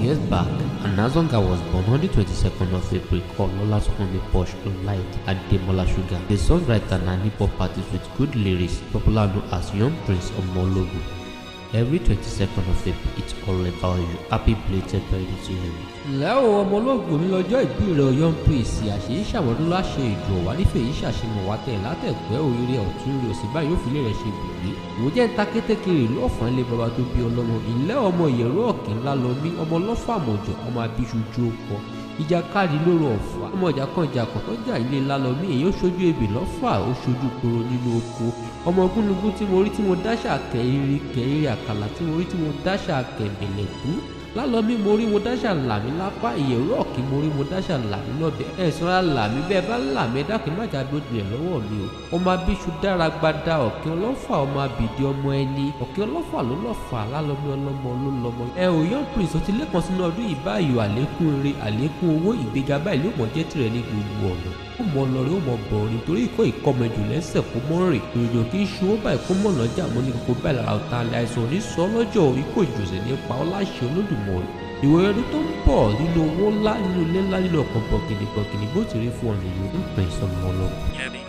years back, Anazonga was born on the 22nd of April called Olasunkanmi Posh Light Ademola Sugar. The songwriter and hip-hop artist with good lyrics, popular known as Young Prince Omologu. Every 22nd of April, it's all about you. Happy belated birthday to you. Lẹ́wọ̀ ọmọ ológun mi lọ́jọ́ ìbí rẹ̀ Young Prince àṣeyí ṣàmọ́dún láṣẹ ìjọ wà nífẹ̀ẹ́ yìí ṣàṣemọ̀ wá tẹ̀ látẹ̀gbẹ́ òrìrì ọ̀tún rẹ̀ òsì báyìí ó fi lè rẹ̀ ṣe bùgbé. Wò jẹ́ ń ta kétékèrè ìlú ọ̀fọ̀n lé baba tó bí ọlọ́mọ. Ìlẹ́ ọmọ ìyẹ̀rọ ọ̀kìn ńlá lọ mí ọmọ ọlọ́fà àmọ̀jọ̀ ọmọ abiṣu jó pọ̀. Ìjàkadì lóru ọ̀fà ọmọ ìjàkànjàkàn tó jà ilé ńlá lọ mí èyí ó ṣojú ebè lọ́fà ó ṣojú koro nínú oko. Ọmọ gúnugún tí mo rí tí mo dáṣà kẹ̀rìírí àkàlà tí mo rí tí mo dáṣà kẹ̀mẹ̀lẹ̀kú. Lálọ́mí mo rí mo dáṣà làmí lápá ìyẹ̀rọ ọ̀kìn mo rí mo dáṣà làmí lọ́bẹ̀ ẹ̀sán á làmí bẹ́ẹ̀ bá làmí dákì má jà dójú rẹ̀ lọ́wọ́ mi o. Ọmọ abíṣu dára gbada ọ̀kìn ọlọ́fà ọmọ abìdí ọmọ ẹni ọ̀kìn ọlọ́fà ló lọ́fà lálọ́mí ọlọ́mọ ló lọ́mọ. Ò Young Prince ó ti lẹ́kàn sínú ọdún yìí báyìí àlékún ire àlékún owó ìgbéga báyìí ló mọ̀ jẹ́ tirẹ̀ ní gbogbo ọ̀nà. Ó mọ lọrí ó mọ bọ̀ nítorí ìkọ́ ìkọ́mẹjù lẹ́sẹ̀ kó mọ́ rìn ìrìnà kì í ṣe ó báyìí kó mọ̀ lọ́jà mọ́ ní kókó báyìí lára ọ̀tá àìsàn ní sọ lọ́jọ́ ikú ìjòsè nípa ọláṣẹ Olódùmarè. Ìwé ọdún tó ń bọ̀ nínú owó ńlá nínú ilé ńlá nínú ọkọ̀ bọ̀gìnì bó ti rí fún ọ̀nà Young Prince Omologu.